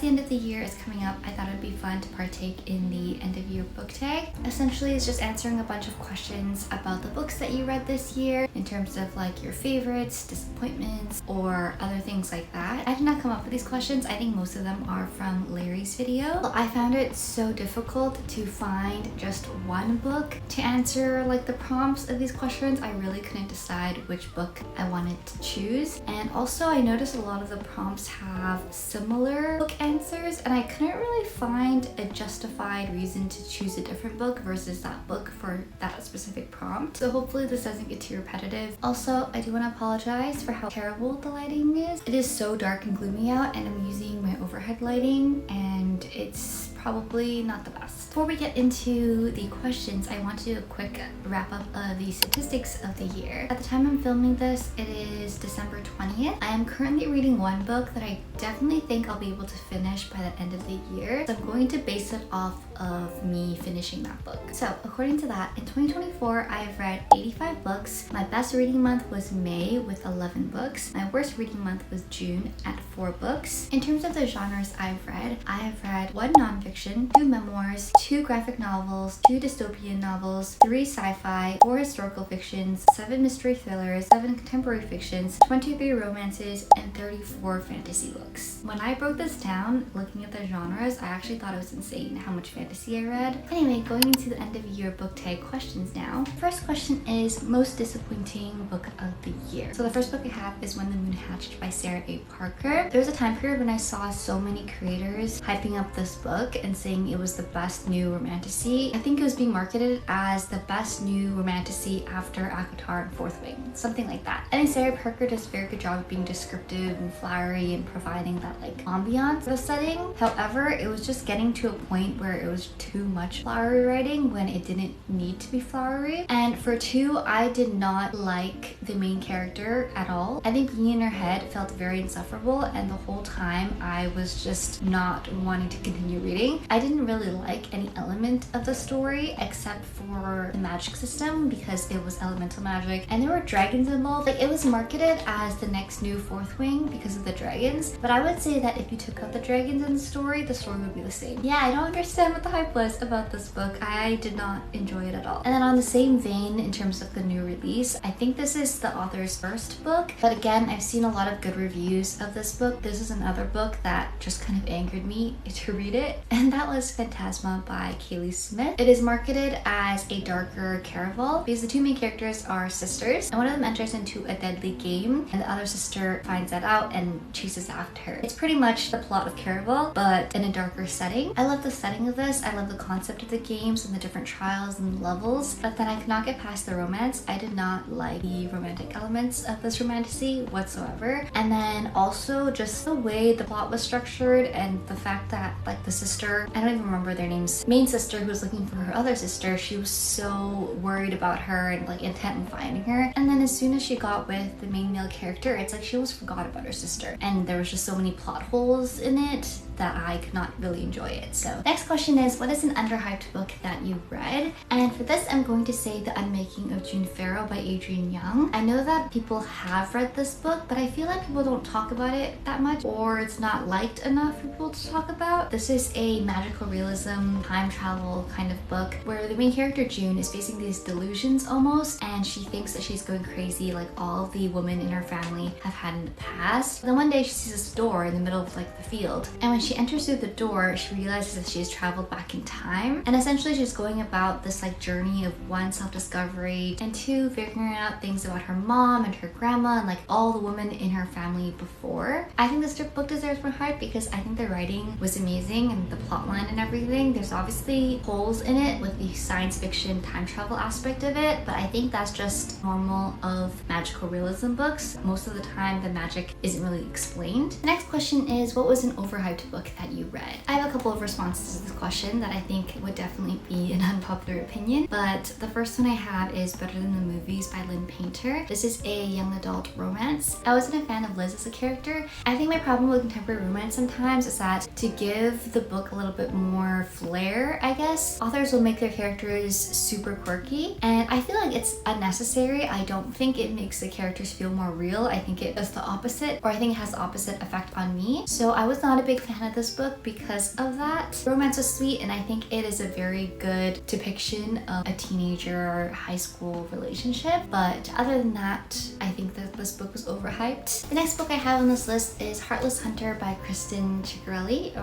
the end of the year is coming up, I thought it'd be fun to partake in the end of year book tag. Essentially, it's just answering a bunch of questions about the books that you read this year in terms of like your favorites, disappointments, or other things like that. I did not come up with these questions. I think most of them are from Larry's video. I found it so difficult to find just one book to answer like the prompts of these questions. I really couldn't decide which book I wanted to choose. And also I noticed a lot of the prompts have similar book answers, and I couldn't really find a justified reason to choose a different book versus that book for that specific prompt. So hopefully this doesn't get too repetitive. Also, I do want to apologize for how terrible the lighting is. It is so dark and gloomy out, and I'm using my overhead lighting, and it's probably not the best. Before we get into the questions, I want to do a quick wrap up of the statistics of the year. At the time I'm filming this, it is December 20th. I am currently reading one book that I definitely think I'll be able to finish by the end of the year. So I'm going to base it off of me finishing that book. So according to that, in 2024, I have read 85 books. My best reading month was May with 11 books. My worst reading month was June at 4 books. In terms of the genres I have read 1 nonfiction, 2 memoirs, 2 graphic novels, 2 dystopian novels, 3 sci-fi, 4 historical fictions, 7 mystery thrillers, 7 contemporary fictions, 23 romances, and 34 fantasy books. When I broke this down, looking at the genres, I actually thought it was insane how much fantasy I read. Anyway, going into the end of year book tag questions now. First question is most disappointing book of the year. So the first book I have is When the Moon Hatched by Sarah A. Parker. There was a time period when I saw so many creators hyping up this book and saying it was the best new romantasy. I think it was being marketed as the best new romantasy after ACOTAR and Fourth Wing, something like that. I think Sarah Parker does a very good job of being descriptive and flowery and providing that like ambiance of the setting. However, it was just getting to a point where it was too much flowery writing when it didn't need to be flowery. And for 2, I did not like the main character at all. I think being in her head felt very insufferable, and the whole time I was just not wanting to continue reading. I didn't really like any element of the story except for the magic system because it was elemental magic and there were dragons involved. Like, it was marketed as the next new Fourth Wing because of the dragons, but I would say that if you took out the dragons in the story would be the same. Yeah, I don't understand what the hype was about this book. I did not enjoy it at all. And then on the same vein, in terms of the new release, I think this is the author's first book, but again, I've seen a lot of good reviews of this book. This is another book that just kind of angered me to read it, and that was Phantasma by Kaylee Smith. It is marketed as a darker Caraval because the 2 main characters are sisters, and one of them enters into a deadly game, and the other sister finds that out and chases after her. It's pretty much the plot of Caraval, but in a darker setting. I love the setting of this. I love the concept of the games and the different trials and levels, but then I could not get past the romance. I did not like the romantic elements of this romantasy whatsoever. And then also just the way the plot was structured and the fact that like the sister, I don't even remember their names, main sister who was looking for her other sister, she was so worried about her and like intent on finding her. And then as soon as she got with the main male character, it's like she almost forgot about her sister. And there was just so many plot holes in it that I could not really enjoy it. So next question is, what is an underhyped book that you read? And for this, I'm going to say The Unmaking of June Farrow by Adrienne Young. I know that people have read this book, but I feel like people don't talk about it that much, or it's not liked enough for people to talk about. This is a magical realism, time travel kind of book where the main character June is facing these delusions almost, and she thinks that she's going crazy like all the women in her family have had in the past. Then one day she sees this door in the middle of like the field, and when she enters through the door, she realizes that she has traveled back in time, and essentially she's going about this like journey of 1, self-discovery, and 2, figuring out things about her mom and her grandma and like all the women in her family before. I think this book deserves more hype because I think the writing was amazing and the plot line and everything. There's obviously holes in it with the science fiction time travel aspect of it, but I think that's just normal of magical realism books. Most of the time the magic isn't really explained. The next question is, what was an overhyped book that you read? I have a couple of responses to this question that I think would definitely be an unpopular opinion, but the first one I have is Better Than the Movies by Lynn Painter. This is a young adult romance. I wasn't a fan of Liz as a character. I think my problem with contemporary romance sometimes is that to give the book a little bit more flair, I guess, authors will make their characters super quirky, and I feel like it's unnecessary. I don't think it makes the characters feel more real. I think it does the opposite, or I think it has the opposite effect on me. So I was not a big fan recommend this book because of that. The romance was sweet, and I think it is a very good depiction of a teenager or high school relationship. But other than that, I think that this book was overhyped. The next book I have on this list is Heartless Hunter by Kristen Cicarelli.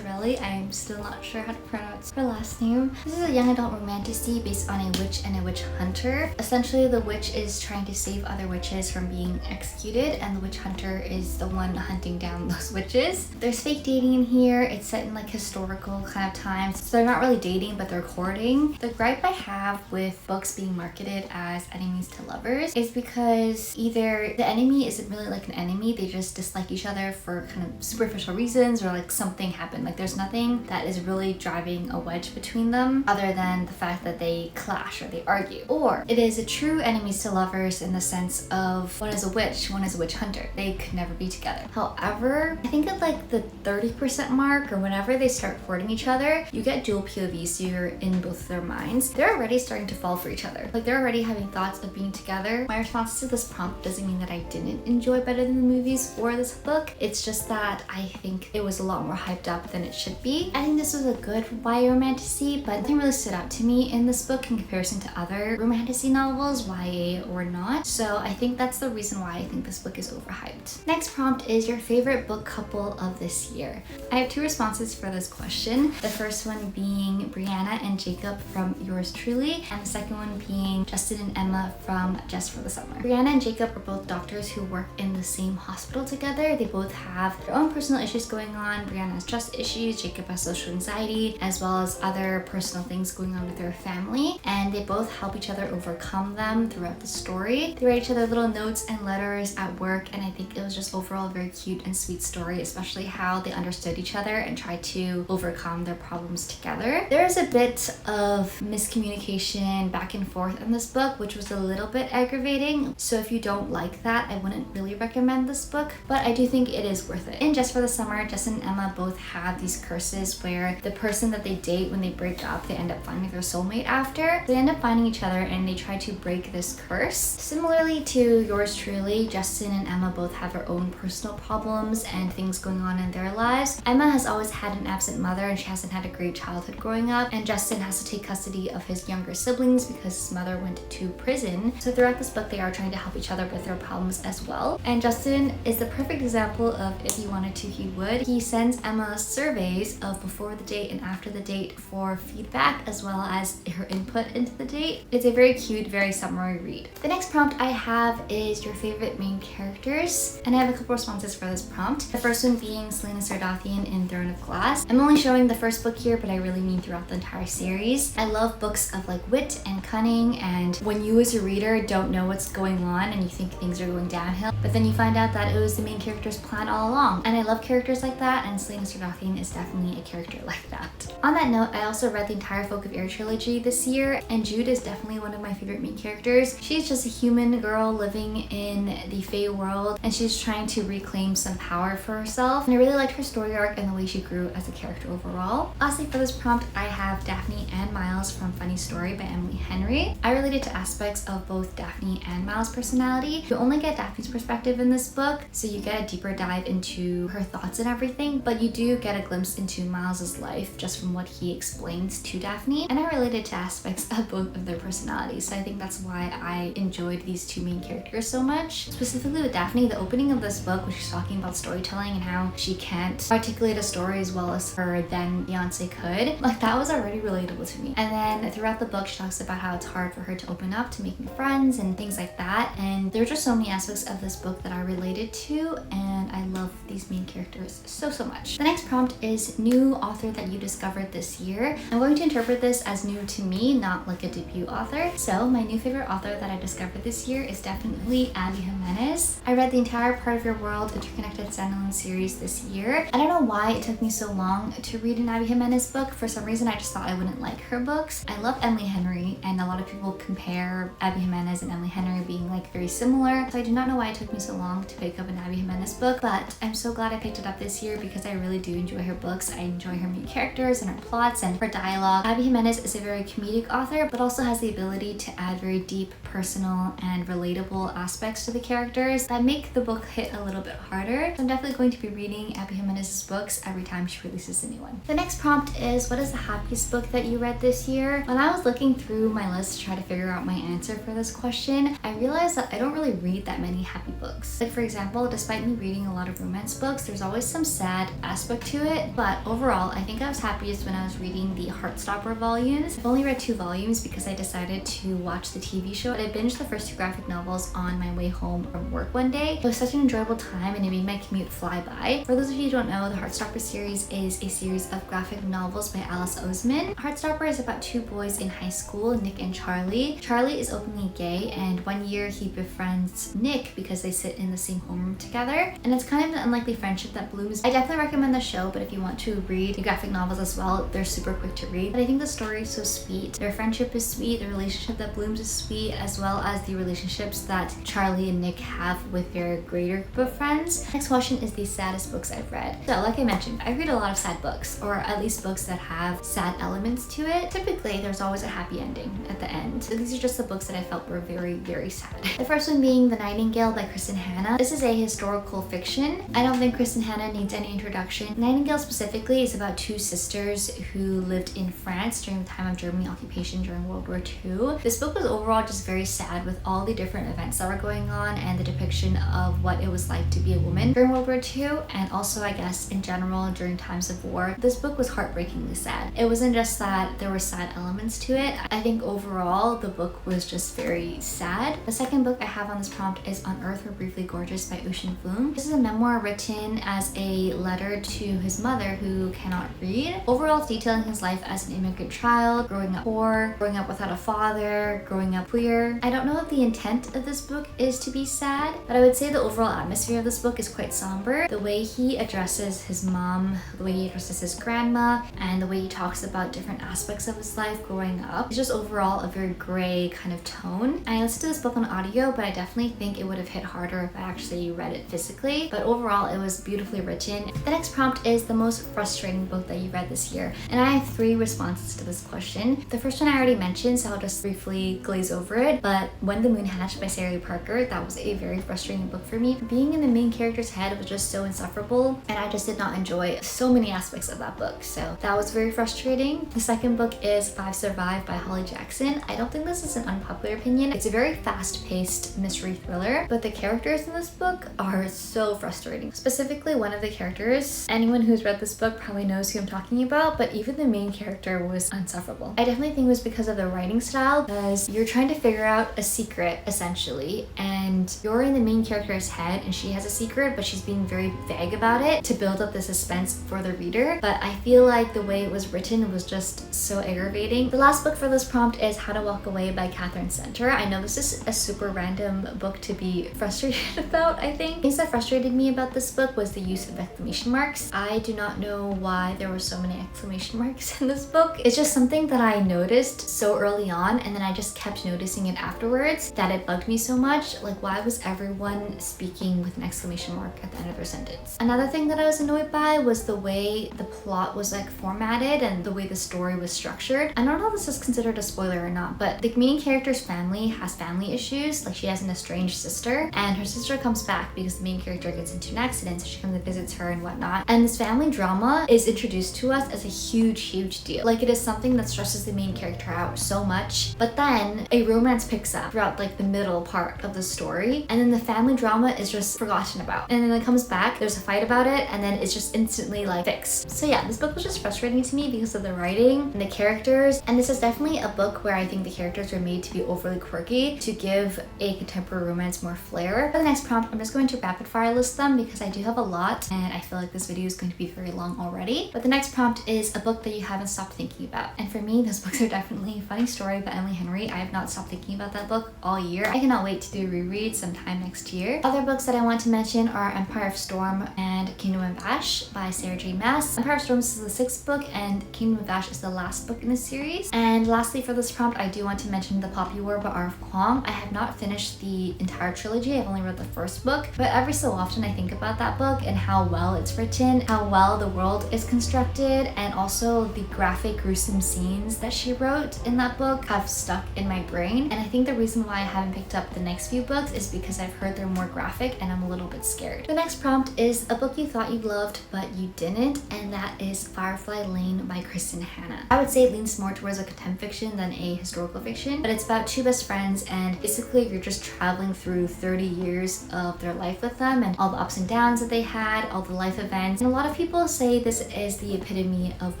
I'm still not sure how to pronounce her last name. This is a young adult romantasy based on a witch and a witch hunter. Essentially, the witch is trying to save other witches from being executed, and the witch hunter is the one hunting down those witches. There's fake dating in here. It's set in like historical kind of times. So they're not really dating, but they're courting. The gripe I have with books being marketed as enemies to lovers is because either the enemy isn't really like an enemy, they just dislike each other for kind of superficial reasons, or like something happened. Like there's nothing that is really driving a wedge between them other than the fact that they clash or they argue. Or it is a true enemies to lovers in the sense of one is a witch, one is a witch hunter. They could never be together. However, I think at like the 30% mark, or whenever they start courting each other, you get dual POV, so you're in both of their minds. They're already starting to fall for each other. Like they're already having thoughts of being together. My response to this prompt doesn't mean that I didn't enjoy better than the movies or this book. It's just that I think it was a lot more hyped up than it should be. I think this was a good YA romantasy, but nothing really stood out to me in this book in comparison to other romantasy novels, YA or not. So I think that's the reason why I think this book is overhyped. Next prompt is your favorite book couple of this year. I have two responses for this question. The first one being Brianna and Jacob from Yours Truly, and the second one being Justin and Emma from Just for the Summer. Brianna and Jacob are both doctors who work in the same hospital together. They both have their own personal issues going on. Brianna has trust issues, Jacob has social anxiety, as well as other personal things going on with their family, and they both help each other overcome them throughout the story. They write each other little notes and letters at work, and I think it was just overall a very cute and sweet story, especially how they understood each other and tried to overcome their problems together. There is a bit of miscommunication back and forth in this book, which was a little bit aggravating. So if you don't like that, I wouldn't really recommend this book, but I do think it is worth it. In Just for the Summer, Justin and Emma both have these curses where the person that they date, when they break up, they end up finding their soulmate after. They end up finding each other and they try to break this curse. Similarly to Yours Truly, Justin and Emma both have their own personal problems and things going on in their lives. Emma has always had an absent mother and she hasn't had a great childhood growing up, and Justin has to take custody of his younger siblings because his mother went to prison. So throughout this book, they are trying to help each other with their problems as well. And Justin is the perfect example of if he wanted to, he would. He sends Emma surveys of before the date and after the date for feedback, as well as her input into the date. It's a very cute, very summery read. The next prompt I have is your favorite main characters, and I have a couple responses for this prompt. The first one being Selena Sardathian in Throne of Glass. I'm only showing the first book here, but I really mean throughout the entire series. I love books of like wit and cunning, and when you as a reader don't know what's going on and you think things are going downhill, but then you find out that it was the main character's plan all along. And I love characters like that, and Selena Sardathian is definitely a character like that. On that note, I also read the entire Folk of Air trilogy this year, and Jude is definitely one of my favorite main characters. She's just a human girl living in the Fae world, and she's trying to reclaim some power for herself. And I really liked her story arc and the way she grew as a character overall. Lastly, for this prompt, I have Daphne and Miles from Funny Story by Emily Henry. I related to aspects of both Daphne and Miles' personality. You only get Daphne's perspective in this book, so you get a deeper dive into her thoughts and everything, but you do get a glimpse into Miles' life just from what he explains to Daphne, and I related to aspects of both of their personalities, so I think that's why I enjoyed these two main characters so much. Specifically with Daphne, the opening of this book, which is talking about storytelling and how she can't articulate a story as well as her then fiance could, like that was already relatable to me. And then throughout the book, she talks about how it's hard for her to open up, to make new friends and things like that, and there are just so many aspects of this book that I related to, and I love these main characters so much. The next prompt is new author that you discovered this year. I'm going to interpret this as new to me, not like a debut author. So my new favorite author that I discovered this year is definitely Abby Jimenez. I read the entire Part of Your World Interconnected Standalone series this year. I don't know why it took me so long to read an Abby Jimenez book. For some reason, I just thought I wouldn't like her books. I love Emily Henry, and a lot of people compare Abby Jimenez and Emily Henry being like very similar. So I do not know why it took me so long to pick up an Abby Jimenez book, but I'm so glad I picked it up this year because I really do enjoy her books. I enjoy her main characters and her plots and her dialogue. Abby Jimenez is a very comedic author, but also has the ability to add very deep, personal, and relatable aspects to the characters that make the book hit a little bit harder. So I'm definitely going to be reading Abby Jimenez Miss Books every time she releases a new one. The next prompt is, what is the happiest book that you read this year? When I was looking through my list to try to figure out my answer for this question, I realized that I don't really read that many happy books. Like for example, despite me reading a lot of romance books, there's always some sad aspect to it, but overall, I think I was happiest when I was reading the Heartstopper volumes. I've only read 2 volumes because I decided to watch the TV show, but I binged the first 2 graphic novels on my way home from work one day. It was such an enjoyable time and it made my commute fly by. For those of you who don't know, the Heartstopper series is a series of graphic novels by Alice Oseman. Heartstopper is about 2 boys in high school, Nick and Charlie. Charlie is openly gay, and one year he befriends Nick because they sit in the same homeroom together, and it's kind of an unlikely friendship that blooms. I definitely recommend the show, but if you want to read the graphic novels as well, they're super quick to read. But I think the story is so sweet. Their friendship is sweet, the relationship that blooms is sweet, as well as the relationships that Charlie and Nick have with their greater group of friends. Next question is the saddest books I've read. So like I mentioned, I read a lot of sad books, or at least books that have sad elements to it. Typically, there's always a happy ending at the end. So these are just the books that I felt were very, very sad. The first one being The Nightingale by Kristen Hanna. This is a historical fiction. I don't think Kristen Hanna needs any introduction. Nightingale specifically is about 2 sisters who lived in France during the time of German occupation during World War II. This book was overall just very sad with all the different events that were going on and the depiction of what it was like to be a woman during World War II, and also I guess in general during times of war. This book was heartbreakingly sad. It wasn't just that there were sad elements to it. I think overall the book was just very sad. The second book I have on this prompt is On Earth We're Briefly Gorgeous by Ocean Vuong. This is a memoir written as a letter to his mother who cannot read. Overall, it's detailing his life as an immigrant child, growing up poor, growing up without a father, growing up queer. I don't know if the intent of this book is to be sad, but I would say the overall atmosphere of this book is quite somber. The way he addresses his mom, the way he addresses his grandma, and the way he talks about different aspects of his life growing up, it's just overall a very gray kind of tone. I listened to this book on audio, but I definitely think it would have hit harder if I actually read it physically. But overall, it was beautifully written. The next prompt is the most frustrating book that you read this year, and I have 3 responses to this question. The first one I already mentioned, so I'll just briefly glaze over it, but When the Moon Hatched by Sarah Parker, that was a very frustrating book for me. Being in the main character's head was just so insufferable, and I just did not enjoy so many aspects of that book, so that was very frustrating. The second book is Five Survive by Holly Jackson. I don't think this is an unpopular opinion. It's a very fast-paced mystery thriller, but the characters in this book are so frustrating. Specifically, one of the characters, anyone who's read this book probably knows who I'm talking about, but even the main character was insufferable. I definitely think it was because of the writing style, because you're trying to figure out a secret essentially, and you're in the main character's head and she has a secret, but she's being very vague about it to build up the suspense for the reader. But I feel like the way it was written was just so aggravating. The last book for this prompt is How to Walk Away by Catherine Center. I know this is a super random book to be frustrated about. I think things that frustrated me about this book was the use of exclamation marks. I do not know why there were so many exclamation marks in this book. It's just something that I noticed so early on, and then I just kept noticing it afterwards that it bugged me so much. Like, why was everyone speaking with an exclamation mark at the end of their sentence? Another thing that I was annoyed by was the way the plot was like formatted and the way the story was structured. I don't know if this is considered a spoiler or not, but the main character's family has family issues. Like, she has an estranged sister, and her sister comes back because the main character gets into an accident, so she comes and visits her and whatnot. And this family drama is introduced to us as a huge deal. Like, it is something that stresses the main character out so much, but then a romance picks up throughout like the middle part of the story, and then the family drama is just forgotten about, and then it comes back, there's a fight about it, and then it's just instantly like fixed. So yeah, this book was just frustrating to me because of the writing and the characters, and this is definitely a book where I think the characters were made to be overly quirky to give a contemporary romance more flair. For the next prompt, I'm just going to rapid fire list them because I do have a lot and I feel like this video is going to be very long already. But the next prompt is a book that you haven't stopped thinking about, and for me those books are definitely Funny Story by Emily Henry. I have not stopped thinking about that book all year. I cannot wait to do a reread sometime next year. Other books that I want to mention are Empire of Storm and Kingdom of Ash by Sarah J. Maas. Empire of Storm is the 6th book and Kingdom of Ash is the last book in the series. And lastly for this prompt, I do want to mention The Poppy War by R.F. Kuang. I have not finished the entire trilogy. I've only read the first book, but every so often I think about that book and how well it's written, how well the world is constructed, and also the graphic, gruesome scenes that she wrote in that book have stuck in my brain. And I think the reason why I haven't picked up the next few books is because I've heard they're more graphic and I'm a little bit scared. The next prompt is a book you thought you you loved but you didn't, and that is Firefly Lane by Kristen Hanna. I would say it leans more towards a contempt fiction than a historical fiction, but it's about two best friends, and basically you're just traveling through 30 years of their life with them and all the ups and downs that they had, all the life events. And a lot of people say this is the epitome of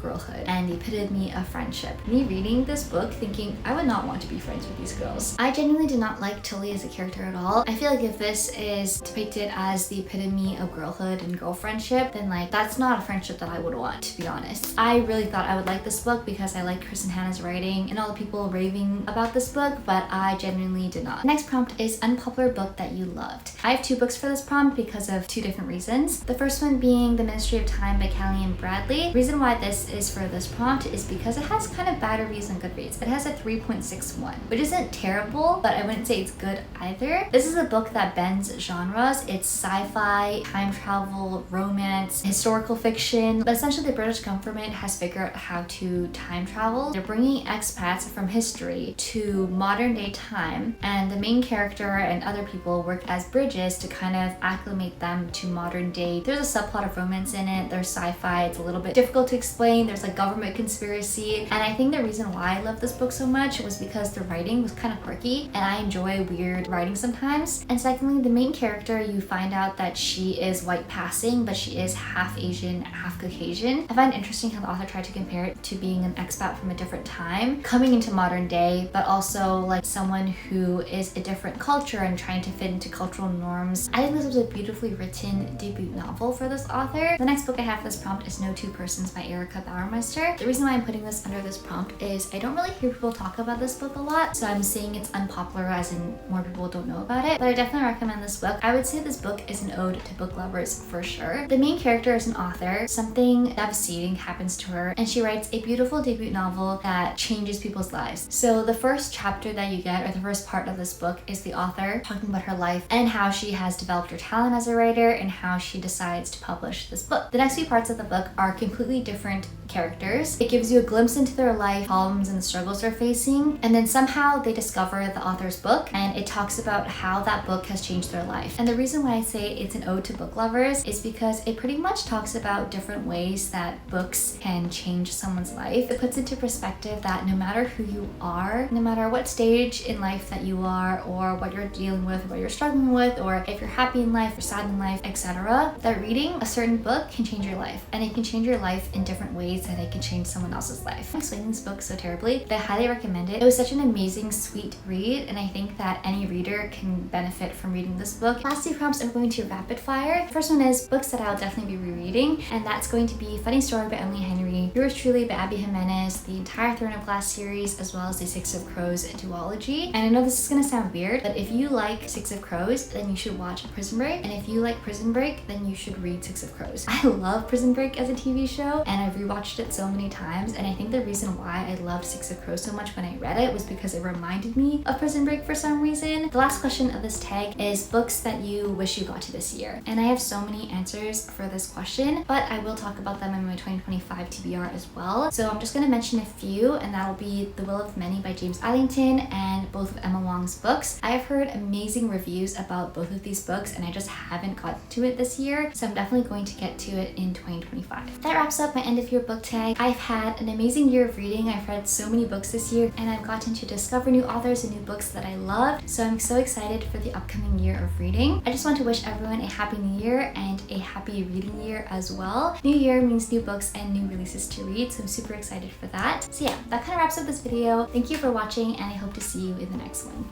girlhood and the epitome of friendship. Me reading this book thinking I would not want to be friends with these girls. I genuinely did not like Tilly as a character at all. I feel like if this is depicted as the epitome of girlhood and girl friendship, then like that's not a friendship that I would want, to be honest. I really thought I would like this book because I like Kristen Hanna's writing and all the people raving about this book, but I genuinely did not. The next prompt is unpopular book that you loved. I have 2 books for this prompt because of 2 different reasons. The first one being The Ministry of Time by Callie and Bradley. The reason why this is for this prompt is because it has kind of bad reviews on Goodreads. It has a 3.61, which isn't terrible, but I wouldn't say it's good either. This is a book that bends genres. It's sci-fi, time travel, romance, historical fiction, but essentially the British government has figured out how to time travel. They're bringing expats from history to modern day time, and the main character and other people work as bridges to kind of acclimate them to modern day. There's a subplot of romance in it, there's sci-fi, it's a little bit difficult to explain, there's like government conspiracy, and I think the reason why I love this book so much was because the writing was kind of quirky, and I enjoy weird writing sometimes. And secondly, the main character, you find out that she is white passing, but she is half Asian, half Caucasian. I find it interesting how the author tried to compare it to being an expat from a different time, coming into modern day, but also like someone who is a different culture and trying to fit into cultural norms. I think this was a beautifully written debut novel for this author. The next book I have for this prompt is No Two Persons by Erica Bauermeister. The reason why I'm putting this under this prompt is I don't really hear people talk about this book a lot, so I'm saying it's unpopular as in more people don't know about it, but I definitely recommend this book. I would say this book is an ode to book lovers for sure. The main character is an author. Something devastating happens to her, and she writes a beautiful debut novel that changes people's lives. So the first chapter that you get, or the first part of this book, is the author talking about her life and how she has developed her talent as a writer and how she decides to publish this book. The next few parts of the book are completely different characters. It gives you a glimpse into their life, problems and the struggles they're facing, and then somehow they discover the author's book, and it talks about how that book has changed their life. And the reason why I say it's an ode to book lovers is because it pretty much talks about different ways that books can change someone's life. It puts into perspective that no matter who you are, no matter what stage in life that you are, or what you're dealing with, what you're struggling with, or if you're happy in life or sad in life, etc., that reading a certain book can change your life, and it can change your life in different ways that it can change someone else's life. I'm explaining this book so terribly, but I highly recommend it. It was such an amazing, sweet read, and I think that any reader can benefit from reading this book. Last 2 prompts are going to rapid fire. The first one is books that I'll definitely be rereading, and that's going to be Funny Story by Emily Henry, Yours Truly by Abby Jimenez, the entire Throne of Glass series, as well as the Six of Crows duology. And I know this is gonna sound weird, but if you like Six of Crows, then you should watch Prison Break, and if you like Prison Break, then you should read Six of Crows. I love Prison Break as a TV show, and I've rewatched it so many times, and I think the reason why I loved Six of Crows so much when I read it was because it reminded me of Prison Break for some reason. The last question of this tag is books that you wish you got to this year, and I have so many answers for this question, but I will talk about them in my 2025 TBR as well. So I'm just going to mention a few, and that'll be The Will of Many by James Allington and both of Emma Wong's books. I have heard amazing reviews about both of these books, and I just haven't gotten to it this year, so I'm definitely going to get to it in 2025. That wraps up my end of year book tag. I've had an amazing year of reading. I've read so many books this year, and I've gotten to discover new authors and new books that I loved, so I'm so excited for the upcoming year of reading. I just want to wish everyone a happy new year and a happy reading year as well. New year means new books and new releases to read, so I'm super excited for that. So yeah, that kind of wraps up this video. Thank you for watching, and I hope to see you in the next one.